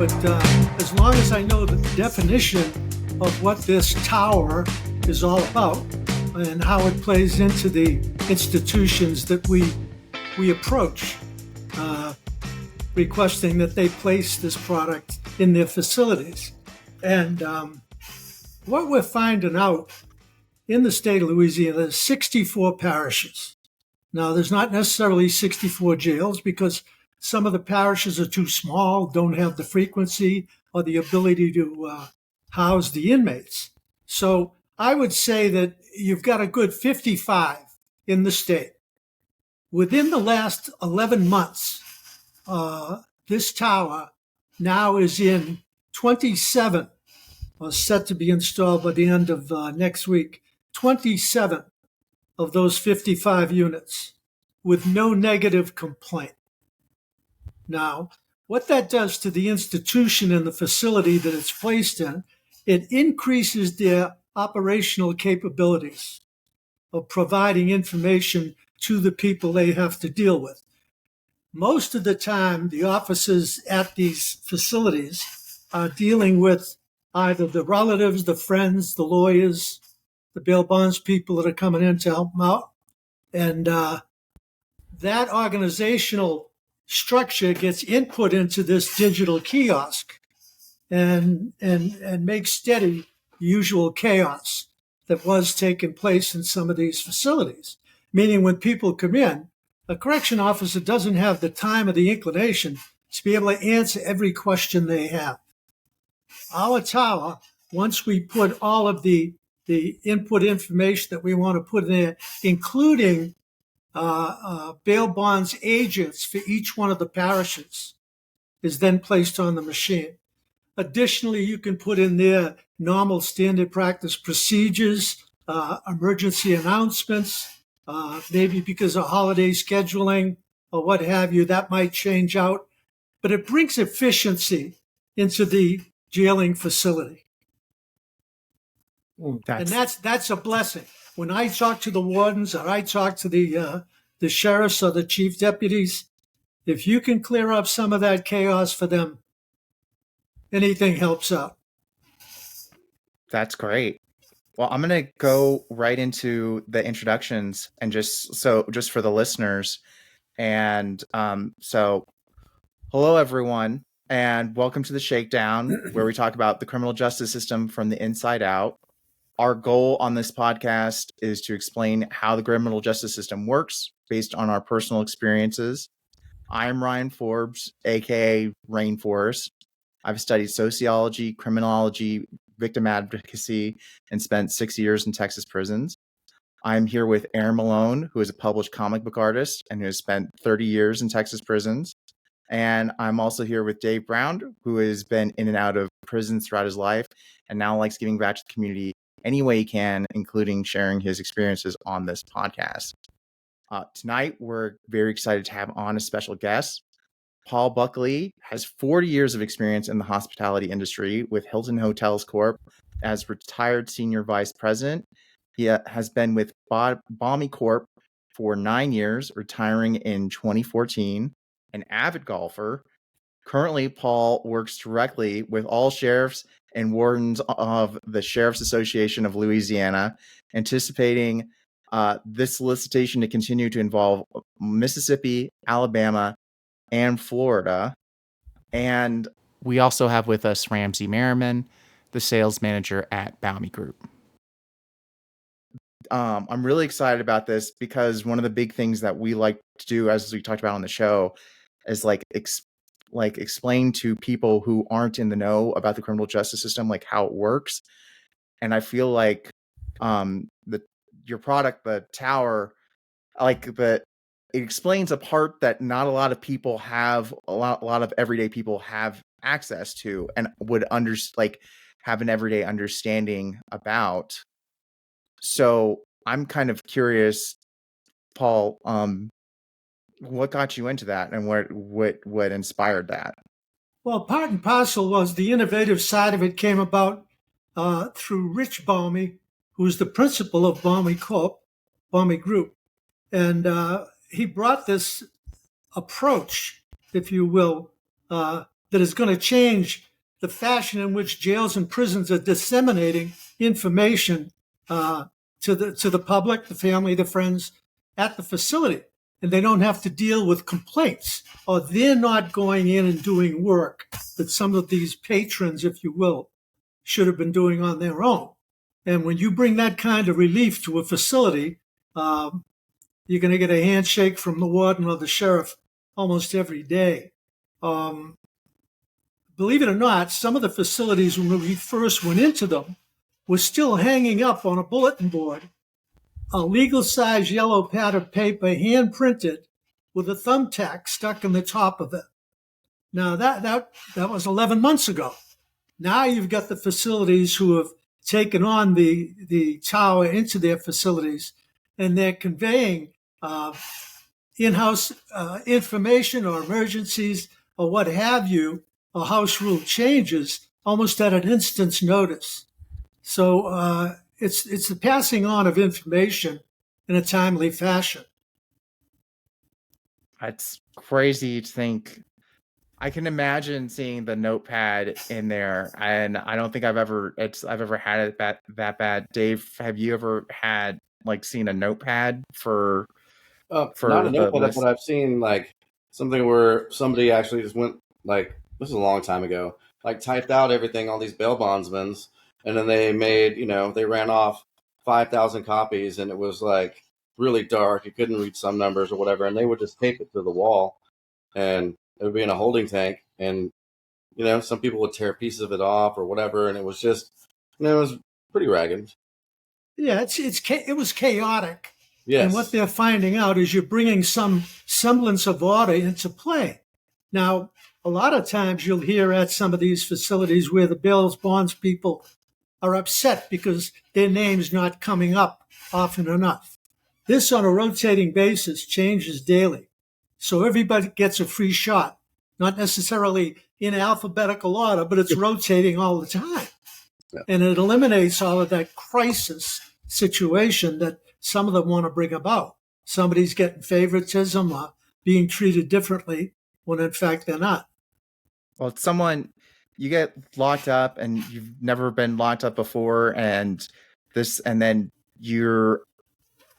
but as long as I know the definition of what this TOWR is all about and how it plays into the institutions that we approach, requesting that they place this product in their facilities. And what we're finding out in the state of Louisiana, there's 64 parishes. Now, there's not necessarily 64 jails because some of the parishes are too small, don't have the frequency or the ability to house the inmates. So I would say that you've got a good 55 in the state. Within the last 11 months, this TOWR now is in 27, set to be installed by the end of next week, 27 of those 55 units with no negative complaint. Now, what that does to the institution and the facility that it's placed in, it increases their operational capabilities of providing information to the people they have to deal with. Most of the time, the officers at these facilities are dealing with either the relatives, the friends, the lawyers, the bail bonds people that are coming in to help them out. And that organizational structure gets input into this digital kiosk and makes steady the usual chaos that was taking place in some of these facilities. Meaning when people come in, a correction officer doesn't have the time or the inclination to be able to answer every question they have. Our TOWR, once we put all of the input information that we want to put in there, including bail bonds agents for each one of the parishes, is then placed on the machine. Additionally, you can put in there normal standard practice procedures, emergency announcements, maybe because of holiday scheduling or what have you, that might change out. But it brings efficiency into the jailing facility. And that's a blessing. When I talk to the wardens or I talk to the sheriffs or the chief deputies, if you can clear up some of that chaos for them, anything helps out. That's great. Well, I'm going to go right into the introductions and just for the listeners. And so hello, everyone, and welcome to the Shakedown, where we talk about the criminal justice system from the inside out. Our goal on this podcast is to explain how the criminal justice system works based on our personal experiences. I'm Ryan Forbes, aka Rainforest. I've studied sociology, criminology, victim advocacy, and spent 6 years in Texas prisons. I'm here with Aaron Malone, who is a published comic book artist and who has spent 30 years in Texas prisons. And I'm also here with Dave Brown, who has been in and out of prisons throughout his life and now likes giving back to the community any way he can, including sharing his experiences on this podcast. Tonight, we're very excited to have on a special guest. Paul Buckley has 40 years of experience in the hospitality industry with Hilton Hotels Corp. As retired senior vice president. He has been with Baumy Corp. For 9 years, retiring in 2014. An avid golfer. Currently, Paul works directly with all sheriffs and wardens of the Sheriff's Association of Louisiana, anticipating this solicitation to continue to involve Mississippi, Alabama, and Florida. And we also have with us Ramses Merriman, the sales manager at Baumy Group. I'm really excited about this because one of the big things that we like to do, as we talked about on the show, is explain to people who aren't in the know about the criminal justice system, like how it works. And I feel like your product, the TOWR, it explains a part that not a lot of people have, a lot of everyday people have access to and would have an everyday understanding about. So I'm kind of curious, Paul, what got you into that and what inspired that? Well, part and parcel was the innovative side of it came about through Rich Baumy, who's the principal of Baumy Group. And he brought this approach, if you will, that is going to change the fashion in which jails and prisons are disseminating information to the public, the family, the friends at the facility. And they don't have to deal with complaints, or they're not going in and doing work that some of these patrons, if you will, should have been doing on their own. And when you bring that kind of relief to a facility, you're going to get a handshake from the warden or the sheriff almost every day. Believe it or not, some of the facilities, when we first went into them, were still hanging up on a bulletin board a legal-size yellow pad of paper, hand-printed, with a thumbtack stuck in the top of it. Now, that was 11 months ago. Now you've got the facilities who have taken on the TOWR into their facilities, and they're conveying in-house information or emergencies or what have you, or house rule changes almost at an instant's notice. So it's the passing on of information in a timely fashion. It's crazy to think. I can imagine seeing the notepad in there, and I don't think I've ever had it that bad. Dave, have you ever had seen a notepad for not a notepad, but I've seen something where somebody actually just went this is a long time ago, typed out everything, all these bail bondsmen, and then they made, they ran off 5,000 copies, and it was really dark. You couldn't read some numbers or whatever, and they would just tape it to the wall, and it would be in a holding tank, and some people would tear pieces of it off or whatever, and it was just, it was pretty ragged. Yeah, it was chaotic. Yes. And what they're finding out is you're bringing some semblance of order into play. Now, a lot of times you'll hear at some of these facilities where the bail bonds people are upset because their name's not coming up often enough. This, on a rotating basis, changes daily. So everybody gets a free shot, not necessarily in alphabetical order, but it's rotating all the time. Yeah. And it eliminates all of that crisis situation that some of them want to bring about. Somebody's getting favoritism or being treated differently when in fact they're not. Well, it's someone, you get locked up and you've never been locked up before, and then you're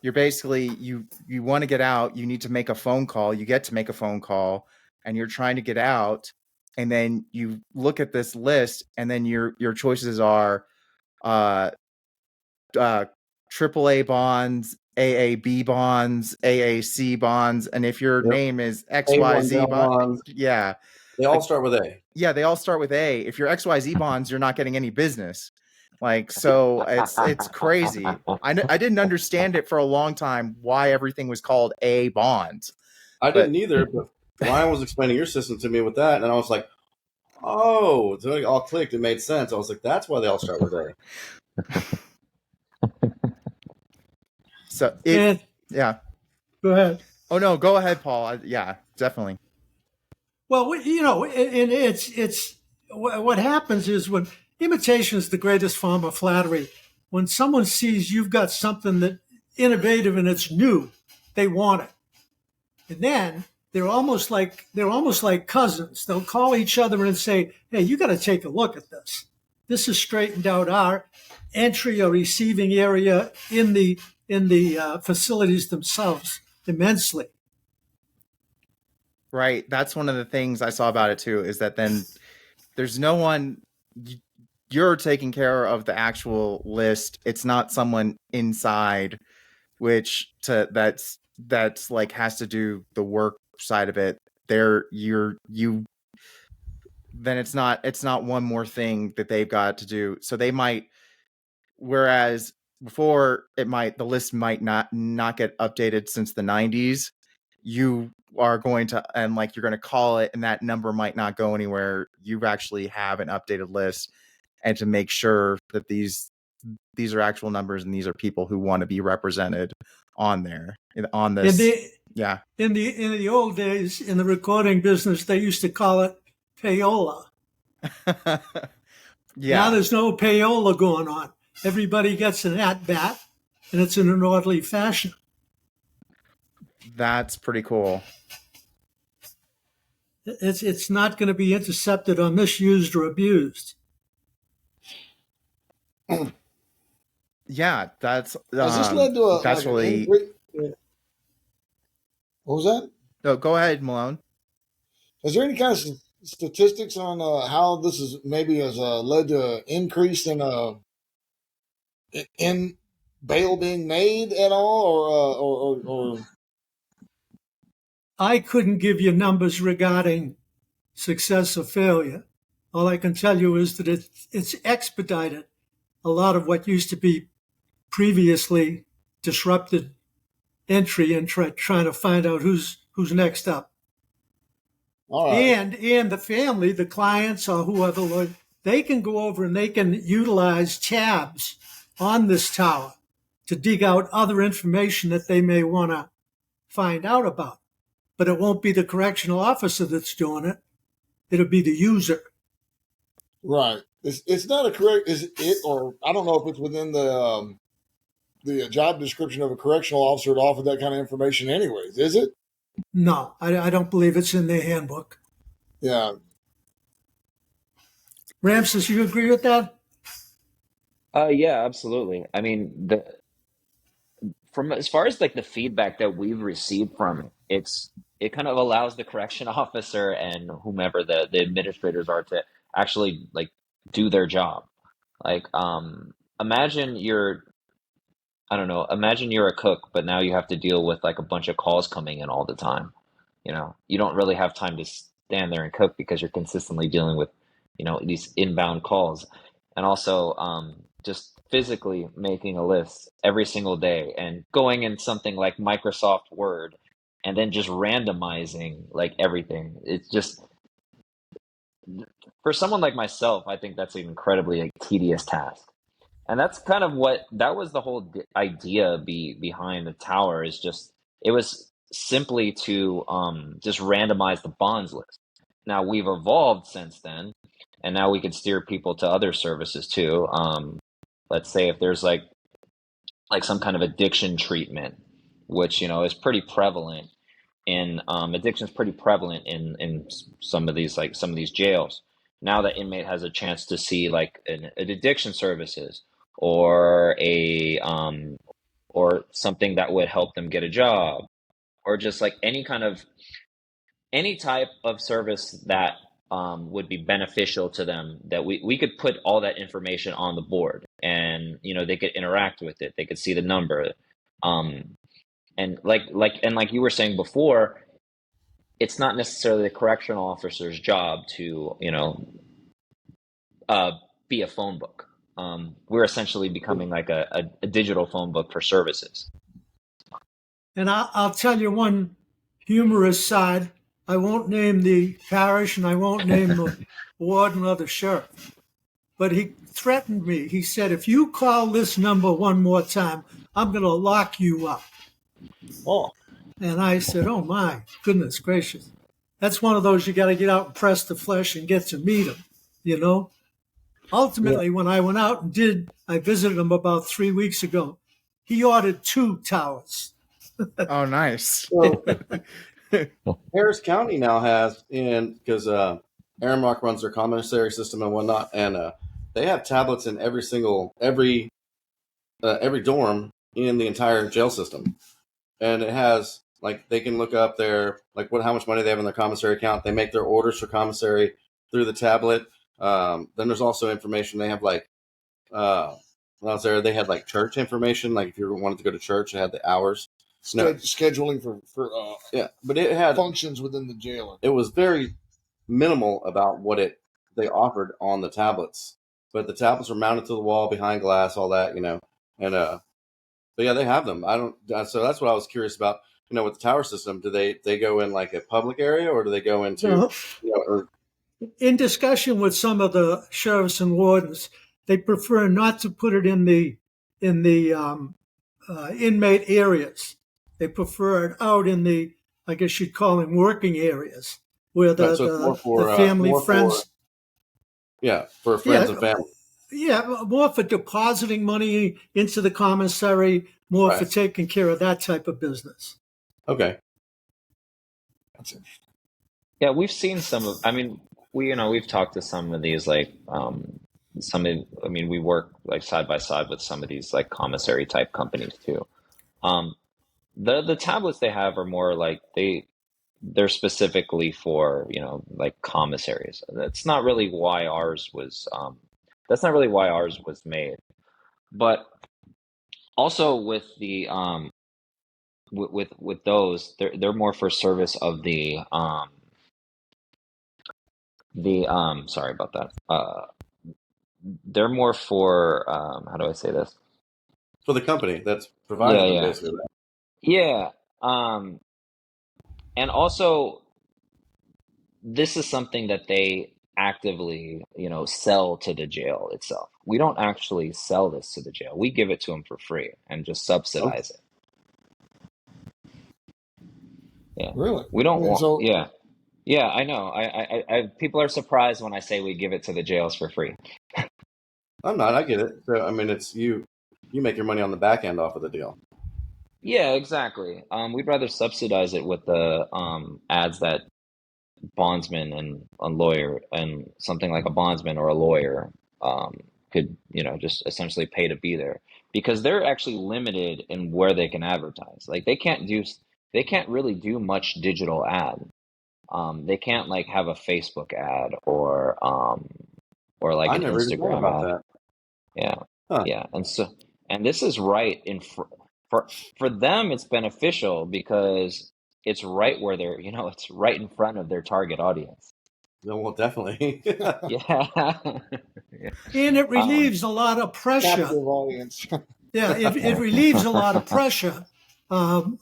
basically, you want to get out, you need to make a phone call, you get to make a phone call, and you're trying to get out, and then you look at this list, and then your choices are AAA bonds, AAB bonds, AAC bonds, and if your name is XYZ bonds, yeah. They all start with A. Yeah, they all start with A. If you're XYZ bonds, you're not getting any business. So it's crazy. I didn't understand it for a long time why everything was called A bonds. I didn't either, but Ryan was explaining your system to me with that, and I was like, oh, so it all clicked. It made sense. I was like, that's why they all start with A. So yeah. Go ahead. Oh no, go ahead, Paul. Yeah, definitely. Well, and it's what happens is when imitation is the greatest form of flattery. When someone sees you've got something that innovative and it's new, they want it. And then they're almost like cousins. They'll call each other and say, "Hey, you got to take a look at this. This has straightened out our entry or receiving area in the facilities themselves immensely." Right. That's one of the things I saw about it too, is that then there's no one, you're taking care of the actual list. It's not someone inside, that's has to do the work side of it. Then it's not one more thing that they've got to do. So they might, whereas before the list might not get updated since the 90s, you are going to, and you're going to call it, and that number might not go anywhere. You actually have an updated list, and to make sure that these are actual numbers and these are people who want to be represented on there, on this. Yeah. In the old days, in the recording business, they used to call it payola. Yeah. Now there's no payola going on. Everybody gets an at-bat, and it's in an orderly fashion. That's pretty cool. It's not going to be intercepted or misused or abused. Yeah, that's Has this led to that's really. What was that? No, go ahead, Malone. Is there any kind of statistics on how this is maybe has led to an increase in bail being made at all, or I couldn't give you numbers regarding success or failure. All I can tell you is that it's expedited a lot of what used to be previously disrupted entry and trying to find out who's next up. all right. And the family, the clients or whoever, they can go over and they can utilize tabs on this tower to dig out other information that they may want to find out about. But it won't be the correctional officer that's doing it. It'll be the user. Right. It's not a correct. Is it, or I don't know if it's within the job description of a correctional officer to offer that kind of information. Anyways, is it? No, I don't believe it's in their handbook. Yeah. Ramses, you agree with that? Yeah, absolutely. I mean, from as far as like the feedback that we've received from it, it kind of allows the correction officer and whomever the administrators are to actually like do their job. Like, imagine you're, I don't know, imagine you're a cook, but now you have to deal with like a bunch of calls coming in all the time. You don't really have time to stand there and cook because you're consistently dealing with, these inbound calls. And also, just physically making a list every single day and going in something like Microsoft Word and then just randomizing like everything. It's just, for someone like myself, I think that's an incredibly like, tedious task. And that's kind of that was the whole idea behind the tower, is just, it was simply to just randomize the bonds list. Now we've evolved since then, and now we can steer people to other services too. Let's say if there's like some kind of addiction treatment, which is pretty prevalent in addiction is pretty prevalent in some of these jails. Now that inmate has a chance to see like an addiction services or or something that would help them get a job, or just like any type of service that would be beneficial to them, that we could put all that information on the board, and they could interact with it, they could see the number, and like you were saying before, it's not necessarily the correctional officer's job to be a phone book. We're essentially becoming like a digital phone book for services. And I'll tell you one humorous side. I won't name the parish and I won't name the warden or the sheriff. But he threatened me. He said, if you call this number one more time, I'm going to lock you up. Oh. And I said, oh, my goodness gracious. That's one of those you got to get out and press the flesh and get to meet him, Ultimately, when I went out and I visited him about 3 weeks ago, he ordered 2 towers. Oh, nice. So, Harris County now has, because Aaron Rock runs their commissary system and whatnot, and they have tablets in every dorm in the entire jail system, and it has like they can look up their how much money they have in their commissary account. They make their orders for commissary through the tablet. Then there's also information they have when I was there, they had like church information. Like if you wanted to go to church, it had the hours. Scheduling for but it had functions within the jail. It was very minimal about what they offered on the tablets, but the tablets were mounted to the wall behind glass, all that, and but yeah, they have them. So that's what I was curious about. With the tower system, do they go in like a public area, or do they go into in discussion with some of the sheriffs and wardens, they prefer not to put it in the inmate areas. They prefer it out in the, I guess you'd call them, working areas where the family, friends. For friends and family. Yeah, more for depositing money into the commissary, more for taking care of that type of business. Okay. That's interesting. Yeah, we've seen some of. I mean, we've talked to some of these like some of. I mean, we work like side by side with some of these like commissary type companies too. Um, the tablets they have are more like they're specifically for like commissaries. That's not really why ours was made. But also with the with those, they're more for service of the sorry about that. They're more for how do I say this? For the company that's Yeah, providing them, yeah, basically. Right? yeah. And also this is something that they actively, sell to the jail itself. We don't actually sell this to the jail. We give it to them for free and just Oh, subsidize it. Yeah. Really? We don't And want, so, yeah. Yeah, I know. People are surprised when I say we give it to the jails for free. I'm not. I get it. So I mean, it's you. You make your money on the back end off of the deal. Yeah, exactly. We'd rather subsidize it with the ads that bondsman and a lawyer and something like a bondsman or a lawyer could, just essentially pay to be there because they're actually limited in where they can advertise. Like they can't really do much digital ad. They can't like have a Facebook ad or like I an never even thought about Instagram ad. that. Yeah. Huh. Yeah. And this is right for them, it's beneficial because it's right where they're, it's right in front of their target audience. No, well, definitely. Yeah. Yeah. And it relieves a lot of pressure. captive audience. Yeah, it relieves a lot of pressure of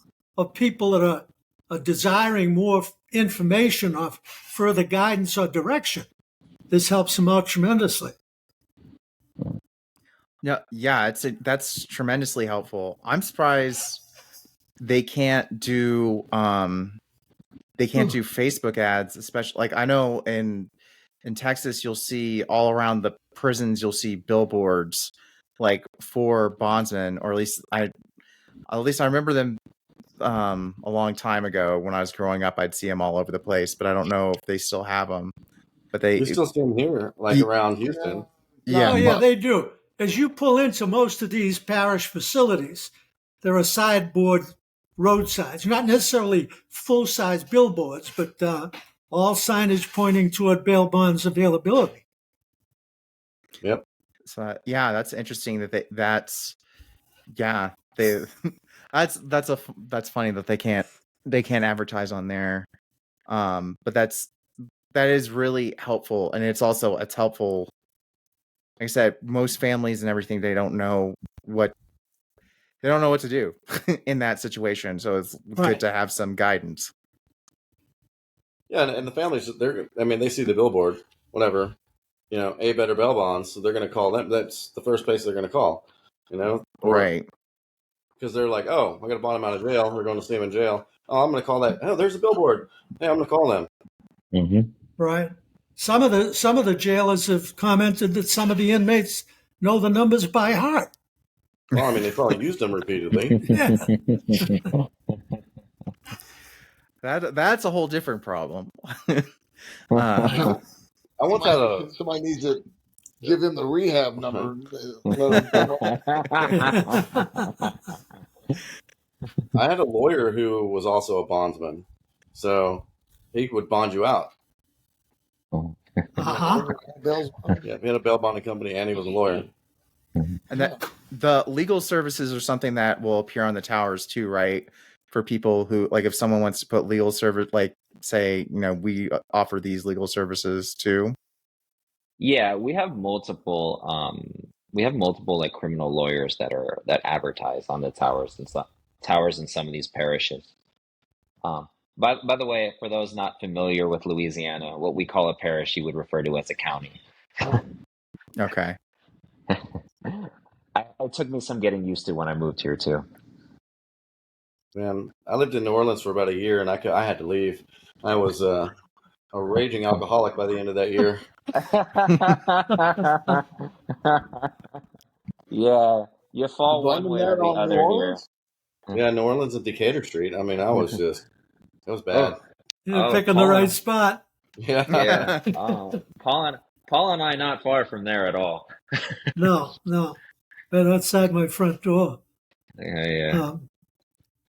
people that are desiring more information or further guidance or direction. This helps them out tremendously. Yeah, that's tremendously helpful. I'm surprised they can't do Facebook ads, especially like I know in Texas you'll see all around the prisons you'll see billboards like for bondsmen, or at least I remember them a long time ago when I was growing up. I'd see them all over the place, but I don't know if they still have them. But You still see them here, like around Houston. Oh, yeah, they do. As you pull into most of these parish facilities, there are sideboard roadsides, not necessarily full-size billboards, but all signage pointing toward bail bonds availability. Yep. So that's interesting that that's funny that they can't advertise on there. But that is really helpful, and it's helpful. Like I said, most families and everything, they don't know what to do in that situation. So it's good to have some guidance. Yeah, and the families, they see the billboard, whatever, A Better Bail Bonds, so they're going to call them. That's the first place they're going to call, Right. Because they're like, oh, I got to bond him out of jail. We're going to see him in jail. Oh, I'm going to call that. Oh, there's a billboard. Hey, I'm going to call them. Mm-hmm. Right. Some of the jailers have commented that some of the inmates know the numbers by heart. Well, I mean, they probably used them repeatedly. Yeah. That's a whole different problem. I once had somebody needs to give him the rehab number. I had a lawyer who was also a bondsman, so he would bond you out. Uh-huh. Yeah, he had a bail bonding company, and he was a lawyer. And that the legal services are something that will appear on the towers too, right? For people who, like, if someone wants to put legal service, like, say, we offer these legal services too. Yeah, we have multiple like criminal lawyers that advertise on the towers in some of these parishes. By the way, for those not familiar with Louisiana, what we call a parish, you would refer to as a county. Okay. It took me some getting used to when I moved here too. Man, I lived in New Orleans for about a year, and I had to leave. I was a raging alcoholic by the end of that year. Yeah, you fall one way or the other here. Yeah, New Orleans and Decatur Street. I mean, it was bad. You're picking the right spot. Yeah. Paul and I not far from there at all. No. Right outside my front door. Yeah.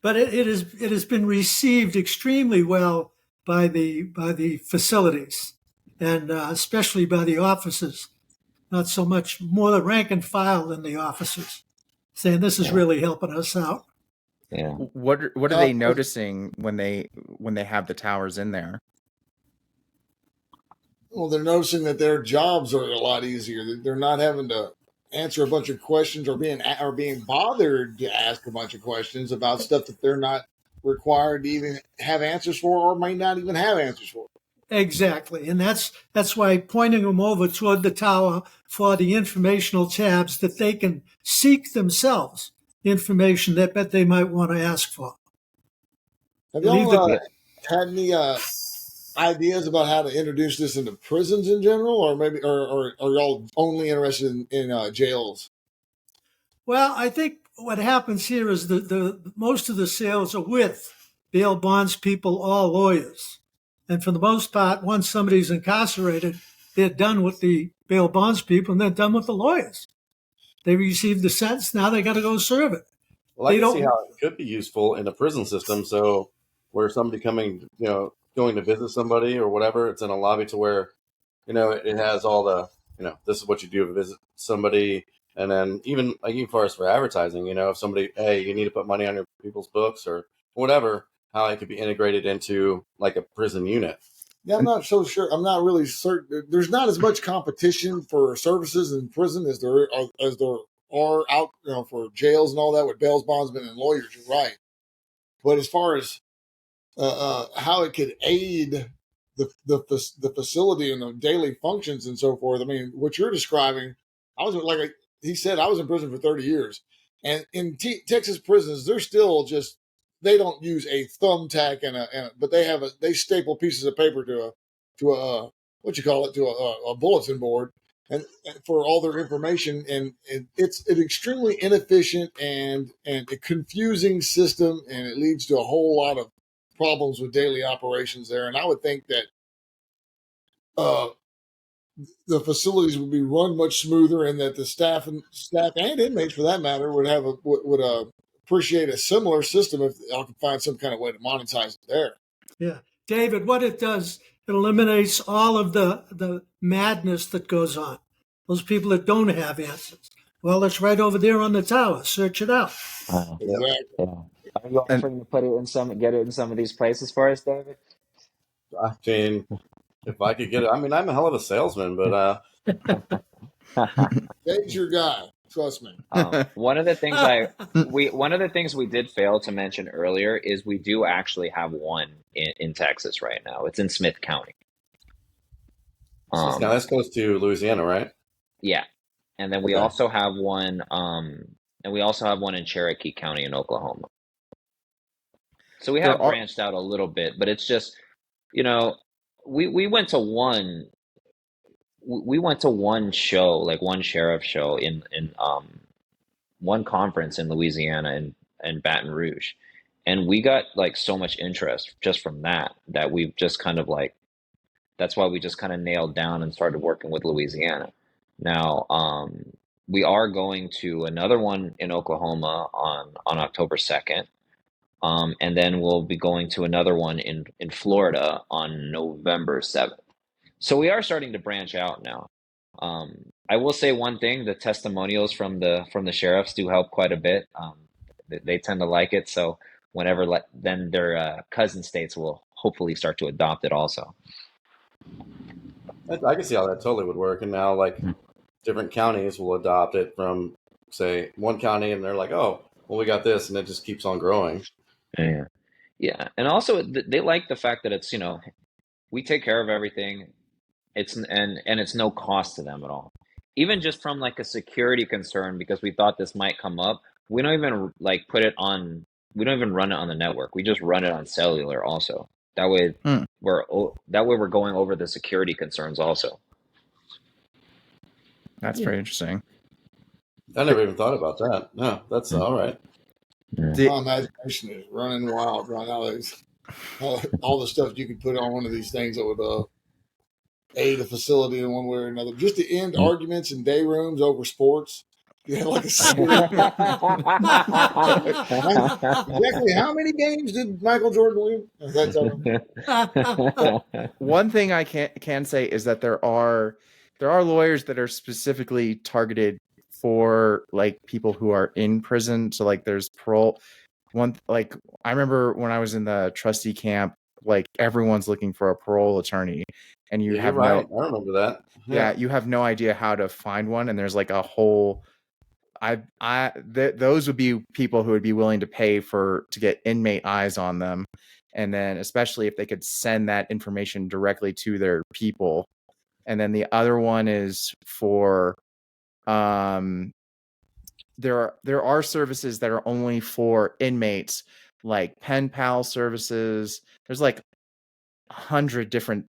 But it has been received extremely well by the facilities, and especially by the officers. Not so much more the rank and file than the officers, saying this is really helping us out. Yeah. What are they noticing when they have the towers in there? Well, they're noticing that their jobs are a lot easier. They're not having to answer a bunch of questions or being bothered to ask a bunch of questions about stuff that they're not required to even have answers for, or might not even have answers for. Exactly, and that's why pointing them over toward the tower for the informational tabs that they can seek themselves information that they might want to ask for. Have y'all had any ideas about how to introduce this into prisons in general, or maybe, or are y'all only interested in jails? Well, I think what happens here is the most of the sales are with bail bonds people or lawyers. And for the most part, once somebody's incarcerated, they're done with the bail bonds people and they're done with the lawyers. They received the sentence, now they got to go serve it. Well, I can see how it could be useful in the prison system. So where somebody going to visit somebody or whatever, it's in a lobby to where, it has all the, this is what you do to visit somebody. And then even far as for advertising, if somebody, hey, you need to put money on your people's books or whatever, how it could be integrated into like a prison unit. Yeah, I'm not so sure. I'm not really certain. There's not as much competition for services in prison as there are out, for jails and all that with bail bondsmen and lawyers. You're right. But as far as how it could aid the facility and the daily functions and so forth, I mean, what you're describing, he said, I was in prison for 30 years, and in Texas prisons, they're still just. They don't use a thumbtack but they staple pieces of paper to a bulletin board and for all their information, and it's an extremely inefficient and a confusing system, and it leads to a whole lot of problems with daily operations there. And I would think that the facilities would be run much smoother, and that the staff and inmates, for that matter, would appreciate a similar system if I can find some kind of way to monetize it there. Yeah. David, what it does, it eliminates all of the madness that goes on. Those people that don't have answers. Well, it's right over there on the tower. Search it out. Exactly. Yeah. Are you offering to get it in some of these places for us, David? I mean, if I could get it, I mean, I'm a hell of a salesman, but Dave's your guy. Trust me. One of the things we did fail to mention earlier is we do actually have one in Texas right now. It's in Smith County. Now that's close to Louisiana, right? Yeah, and then we also have one. In Cherokee County in Oklahoma. So we have branched out a little bit, but it's just, we went to one. We went to one show, like one sheriff show in one conference in Louisiana and Baton Rouge, and we got like so much interest just from that we've just kind of like, that's why we just kind of nailed down and started working with Louisiana. Now we are going to another one in Oklahoma on October 2nd, and then we'll be going to another one in Florida on November 7th. So we are starting to branch out now. I will say one thing: the testimonials from the sheriffs do help quite a bit. They tend to like it, so then their cousin states will hopefully start to adopt it also. I can see how that totally would work. And now, like, different counties will adopt it from, say, one county, and they're like, "Oh, well, we got this," and it just keeps on growing. Yeah, and also they like the fact that it's we take care of everything. It's no cost to them at all. Even just from like a security concern, because we thought this might come up, we don't even like put it on. We don't even run it on the network. We just run it on cellular also. That way we're going over the security concerns also. That's very interesting. I never even thought about that. No, that's all right. My imagination is running wild right now. all the stuff you could put on one of these things that would aid a facility in one way or another, just to end arguments in day rooms over sports. Yeah, like a series. Exactly how many games did Michael Jordan win? One thing I can say is that there are lawyers that are specifically targeted for like people who are in prison. So like there's parole. Like I remember when I was in the trustee camp, like everyone's looking for a parole attorney, and you have right. I remember that. Yeah, you have no idea how to find one, and there's like a whole. Those would be people who would be willing to pay to get inmate eyes on them, and then especially if they could send that information directly to their people. And then the other one is for, there are services that are only for inmates, like pen pal services. There's like 100 different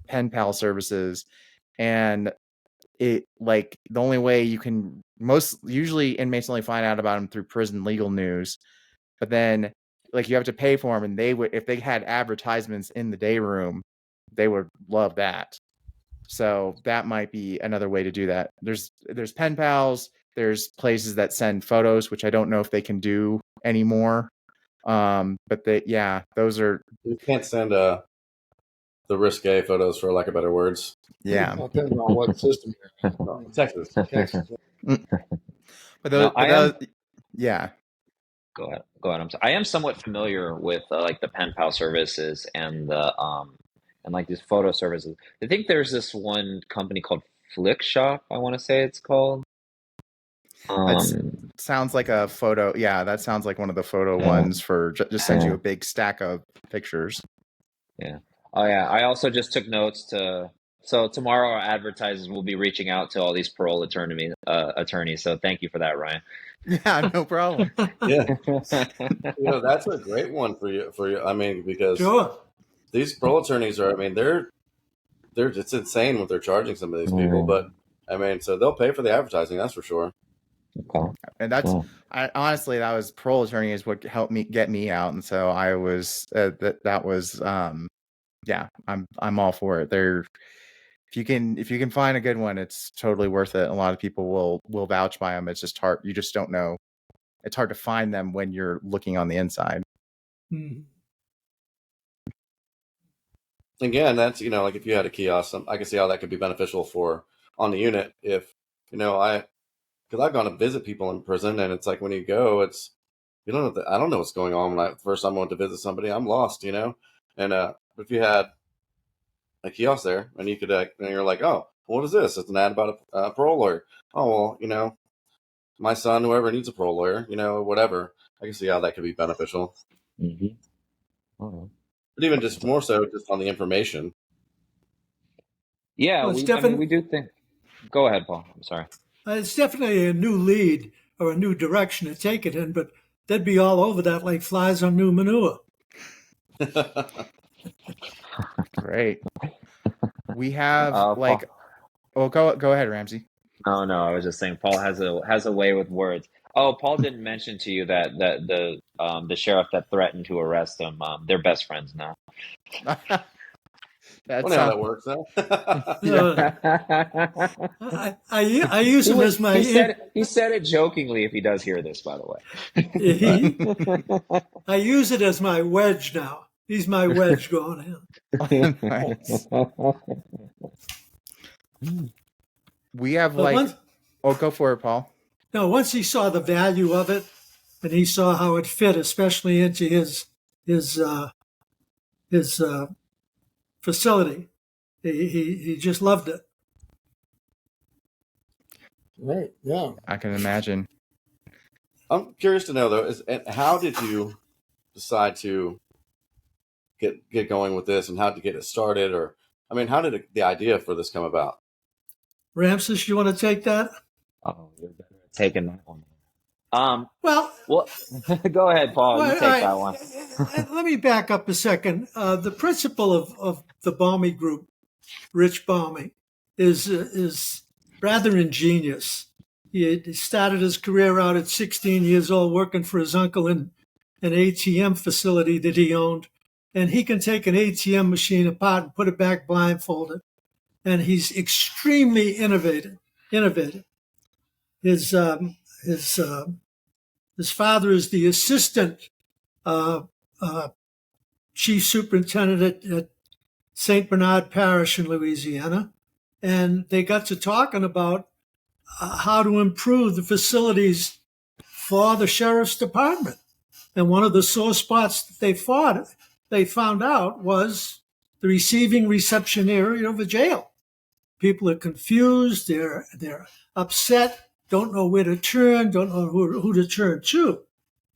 pen pal services, and it like the only way you can usually inmates only find out about them through prison legal news, but then like you have to pay for them, and they would, if they had advertisements in the day room, they would love that. So that might be another way to do that. There's pen pals, there's places that send photos, which I don't know if they can do anymore, but those are, you can't send the risque photos, for lack of better words. Yeah. Depends on what system you're in. Texas. But those, yeah. Go ahead. I am somewhat familiar with like the pen pal services and the and like these photo services. I think there's this one company called Flick Shop, I want to say it's called. Sounds like a photo. Yeah, that sounds like one of the photo ones for just send you a big stack of pictures. Yeah. Oh yeah. I also just took notes so tomorrow our advertisers will be reaching out to all these parole attorneys. So thank you for that, Ryan. Yeah, no problem. Yeah. That's a great one for you. I mean, because Sure. these parole attorneys are, I mean, they're it's insane what they're charging some of these people, but I mean, so they'll pay for the advertising, that's for sure. Okay. And that's, honestly, that was parole attorney is what helped me get me out. And so I was, that was, yeah, I'm all for it. If you can find a good one, it's totally worth it. A lot of people will vouch by them. It's just hard. You just don't know. It's hard to find them when you're looking on the inside. Mm-hmm. Again, that's, like if you had a kiosk, I can see how that could be beneficial on the unit. If, because I've gone to visit people in prison, and it's like when you go, it's, I don't know what's going on. When first time I went to visit somebody, I'm lost, and if you had a kiosk there, and you could, and you're like, oh, what is this? It's an ad about a parole lawyer. Oh, well, my son, whoever needs a parole lawyer, whatever. I can see how that could be beneficial. Mm-hmm. But even just more so just on the information. Yeah, we do think. Go ahead, Paul. I'm sorry. It's definitely a new lead or a new direction to take it in, but they'd be all over that like flies on new manure. Great. We have go ahead, Ramsey. Oh no, I was just saying Paul has a way with words. Oh, Paul didn't mention to you that the sheriff that threatened to arrest him, they're best friends now. That's how that works, huh? I use him as my. He said it jokingly. If he does hear this, by the way, I use it as my wedge now. He's my wedge going in. Nice. We have go for it, Paul. No, once he saw the value of it, and he saw how it fit, especially into his facility, he just loved it. Right. Yeah. I can imagine. I'm curious to know though, how did you decide to get going with this, and how to get it started, or how did the idea for this come about? Ramses, you want to take that? Oh, you're better at taking that one. Well, go ahead, Paul. You take that one. Let me back up a second. The principal of the Baumy Group, Rich Baumy, is rather ingenious. He started his career out at 16 years old working for his uncle in an ATM facility that he owned. and he can take an ATM machine apart and put it back blindfolded. And he's extremely innovative. His father is the assistant chief superintendent at St. Bernard Parish in Louisiana, and they got to talking about how to improve the facilities for the sheriff's department. And one of the sore spots that they found out was the receiving reception area of a jail. People are confused, they're upset, don't know where to turn, don't know who to turn to.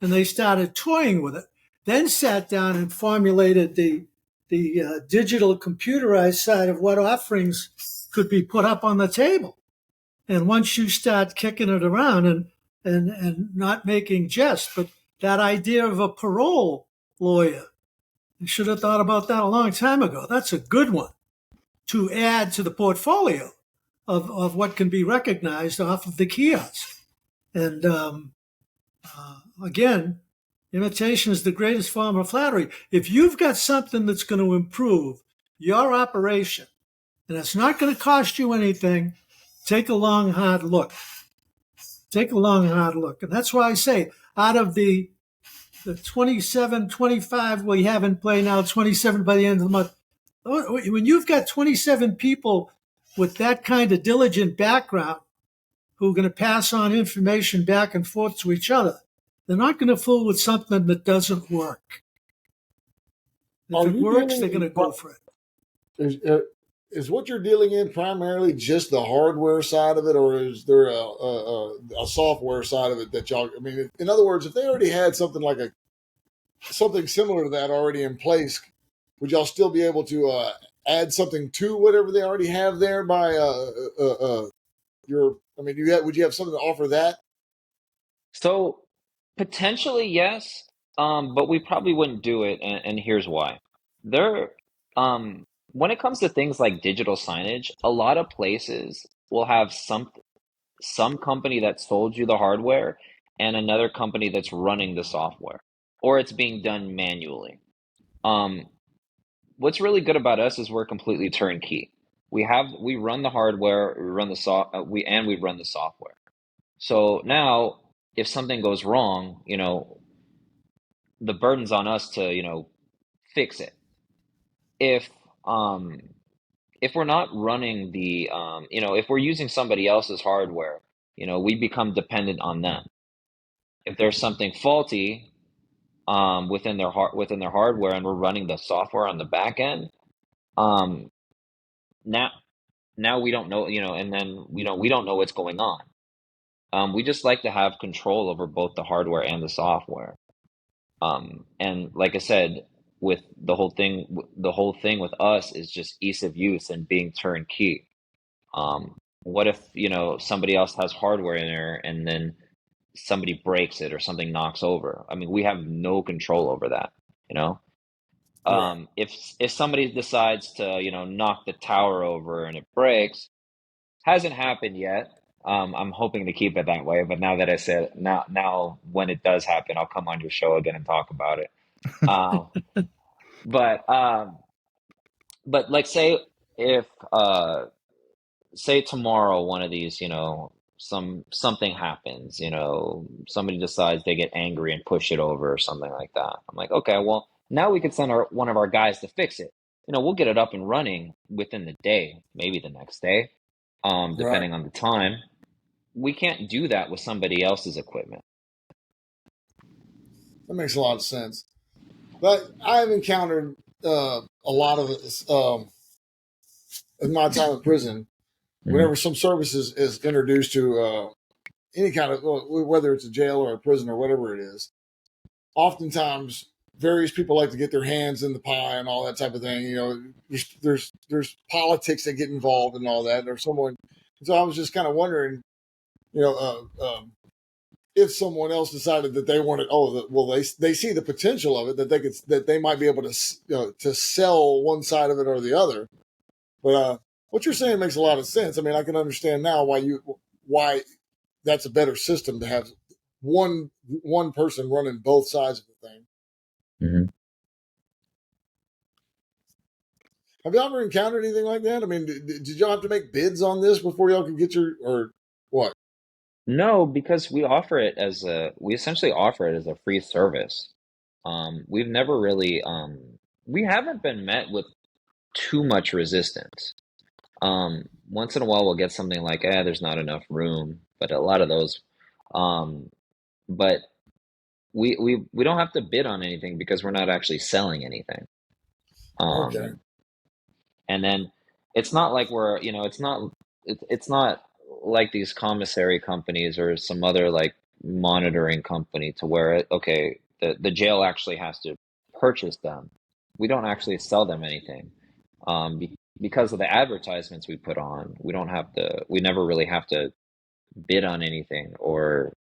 And they started toying with it. Then sat down and formulated the digital computerized side of what offerings could be put up on the table. And once you start kicking it around and not making jest, but that idea of a parole lawyer, you should have thought about that a long time ago. That's a good one to add to the portfolio of what can be recognized off of the kiosk. And again, imitation is the greatest form of flattery. If you've got something that's going to improve your operation, and it's not going to cost you anything, take a long, hard look. Take a long, hard look. And that's why I say, out of the 27, 25 we have in play now, 27 by the end of the month, when you've got 27 people with that kind of diligent background who are going to pass on information back and forth to each other, they're not going to fool with something that doesn't work. If it works, they're going to go for it. Is what you're dealing in primarily just the hardware side of it, or is there a software side of it that y'all? I mean, in other words, if they already had something something similar to that already in place, would y'all still be able to add something to whatever they already have there by your? I mean, would you have something to offer that? So potentially yes, but we probably wouldn't do it, and here's why. When it comes to things like digital signage, a lot of places will have some company that sold you the hardware and another company that's running the software, or it's being done manually. What's really good about us is we're completely turnkey. We run the hardware, we run we run the software. So now, if something goes wrong, the burden's on us to, fix it. If we're not running if we're using somebody else's hardware, we become dependent on them. If there's something faulty within their hardware, and we're running the software on the back end, now we don't know, and then we don't know what's going on. We just like to have control over both the hardware and the software. And like I said, with the whole thing with us is just ease of use and being turnkey. What if, somebody else has hardware in there and then somebody breaks it or something knocks over? I mean, we have no control over that, Right. If somebody decides to, knock the tower over and it breaks, hasn't happened yet. I'm hoping to keep it that way, but now that I said now when it does happen, I'll come on your show again and talk about it. Um, but like if say tomorrow one of these, something happens, somebody decides they get angry and push it over or something like that. I'm like, okay, well, now we could send one of our guys to fix it. We'll get it up and running within the day, maybe the next day, depending on the time. We can't do that with somebody else's equipment. That makes a lot of sense. But I've encountered a lot of this in my time in prison. Whenever some services is introduced to any kind of, whether it's a jail or a prison or whatever it is, oftentimes various people like to get their hands in the pie and all that type of thing. There's politics that get involved and all that. Or someone. So I was just kind of wondering, if someone else decided that they wanted, they see the potential of it, that they might be able to sell one side of it or the other. But what you're saying makes a lot of sense. I mean, I can understand now why that's a better system to have one person running both sides of the thing. Mm-hmm. Have y'all ever encountered anything like that? I mean, did y'all have to make bids on this before y'all could get or what? No, because we essentially offer it as a free service. We've never really, we haven't been met with too much resistance. Once in a while we'll get something like, there's not enough room, but a lot of those, but we don't have to bid on anything because we're not actually selling anything. Okay. And then it's not like we're, it's not like these commissary companies or some other like monitoring company to where the jail actually has to purchase them. We don't actually sell them anything. Because of the advertisements we put on, we never really have to bid on anything, or,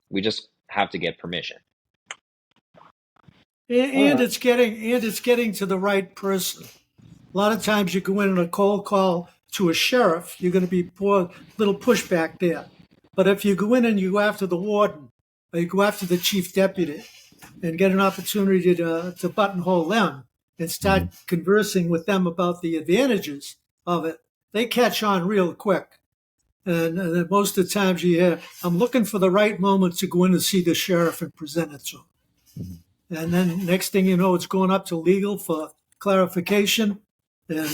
we just have to get permission. And it's getting to the right person. A lot of times you go in on a cold call to a sheriff, you're going to be little pushback there. But if you go in and you go after the warden, or you go after the chief deputy, and get an opportunity to buttonhole them and start conversing with them about the advantages of it, they catch on real quick. And most of the times you hear, I'm looking for the right moment to go in and see the sheriff and present it to him. And then next thing you know, it's going up to legal for clarification, and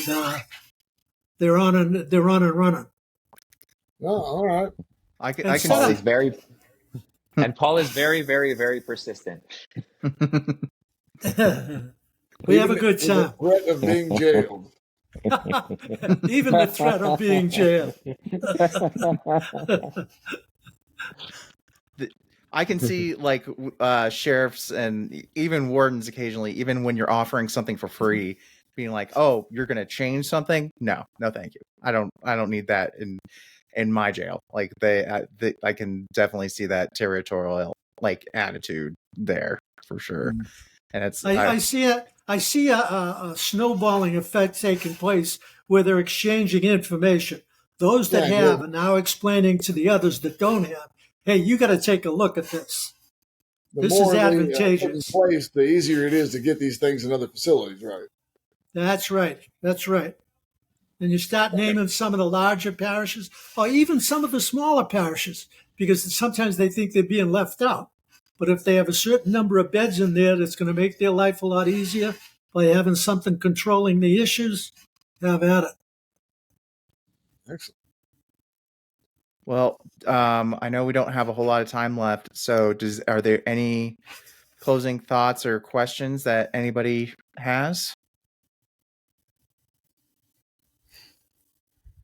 they're on and running. Oh, all right. I can Paul see. is very, and Paul is very, very, very persistent. We have a good time. The threat of being jailed. Even the threat of being jailed. I can see like sheriffs and even wardens occasionally, even when you're offering something for free, being like, "Oh, you're going to change something? No, thank you. I don't need that in my jail." Like I can definitely see that territorial like attitude there for sure. And it's I see a snowballing effect taking place where they're exchanging information. Those that have are now explaining to the others that don't have, hey, you got to take a look at this. This is advantageous. The easier it is to get these things in other facilities, right? That's right. And you start naming some of the larger parishes or even some of the smaller parishes, because sometimes they think they're being left out. But if they have a certain number of beds in there, that's going to make their life a lot easier by having something controlling the issues. Have at it. Excellent. Well, I know we don't have a whole lot of time left. So are there any closing thoughts or questions that anybody has?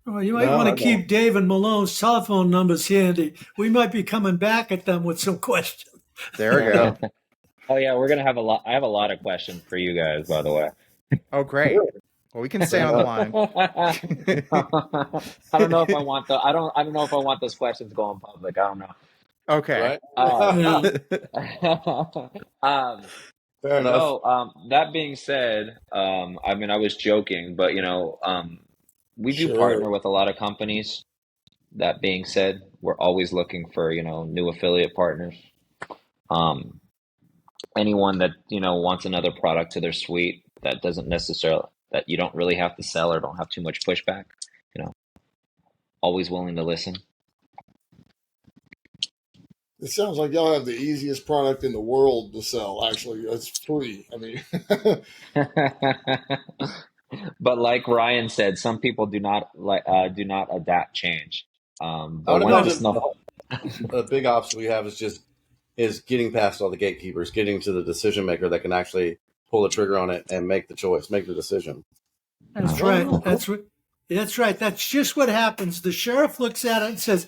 Well, you might want to keep Dave and Malone's telephone numbers handy. We might be coming back at them with some questions. There we go. Oh yeah, we're gonna have a lot. I have a lot of questions for you guys, by the way. Oh great. Well, we can stay on the line. I don't know if I want I don't know if I want those questions going public. I don't know. Okay. Fair enough. No, that being said, I mean, I was joking, but we do partner with a lot of companies. That being said, we're always looking for, new affiliate partners. Anyone that, wants another product to their suite that that you don't really have to sell or don't have too much pushback, always willing to listen. It sounds like y'all have the easiest product in the world to sell. Actually, it's free. I mean, but like Ryan said, some people do not adapt change. But a big obstacle we have is getting past all the gatekeepers, getting to the decision maker that can actually pull the trigger on it and make the choice, make the decision. That's right. That's right. That's just what happens. The sheriff looks at it and says,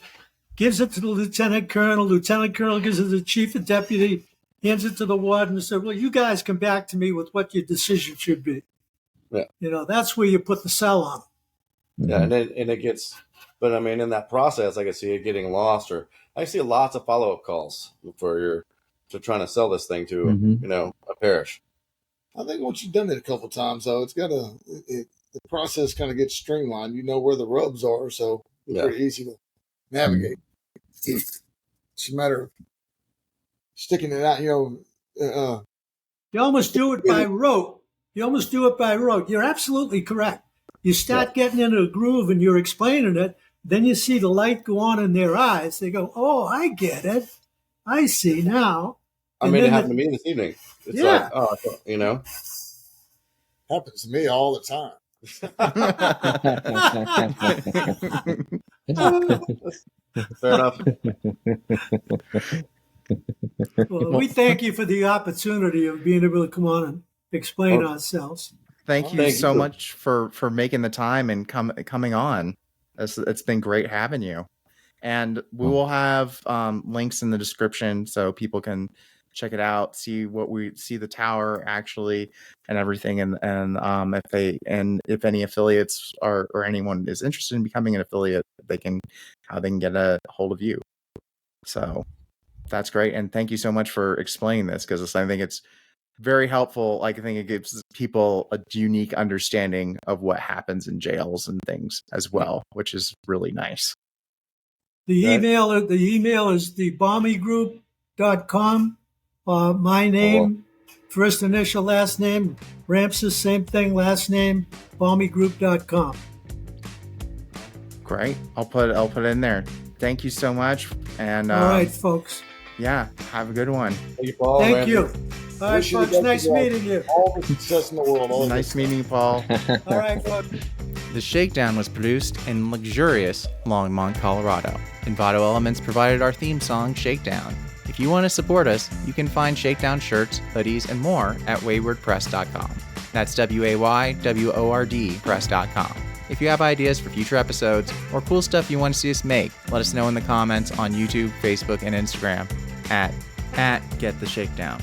gives it to the lieutenant colonel. Lieutenant colonel gives it to the chief and deputy, hands it to the warden and says, well, you guys come back to me with what your decision should be. Yeah. That's where you put the sell on. Yeah. And it gets, but I mean, in that process, I can see it getting lost, or I see lots of follow-up calls to trying to sell this thing to, a parish. I think once you've done it a couple of times, though, the process kind of gets streamlined. You know where the rubs are, so it's pretty easy to navigate. It's a matter of sticking it out. You almost do it by rote. You almost do it by rote. You're absolutely correct. You start getting into a groove and you're explaining it. Then you see the light go on in their eyes. They go, "Oh, I get it. I see now." I mean, it happened to me this evening. It's Yeah. like, oh, you know. Happens to me all the time. Fair enough. Well, we thank you for the opportunity of being able to come on and explain ourselves. Thank you so much for making the time and coming on. It's been great having you. And we will have links in the description so people can check it out, see the TOWR actually and everything, and if any affiliates or anyone is interested in becoming an affiliate, how they can get a hold of you. So that's great, and thank you so much for explaining this, because I think it's very helpful. Like, I think it gives people a unique understanding of what happens in jails and things as well, which is really nice. The email is the baumygroup.com. My name, first initial, last name, Ramses, same thing, last name, baumygroup.com. Great. I'll put it in there. Thank you so much. And all right, folks. Yeah, have a good one. Thank you, Paul. Thank you. All right, folks. Nice meeting you. All the success in the world. Nice meeting you, Paul. All right, folks. The Shakedown was produced in luxurious Longmont, Colorado. Envato Elements provided our theme song, Shakedown. If you want to support us, you can find Shakedown shirts, hoodies, and more at waywordpress.com. That's WAYWORD press.com. If you have ideas for future episodes or cool stuff you want to see us make, let us know in the comments on YouTube, Facebook, and Instagram at GetTheShakedown.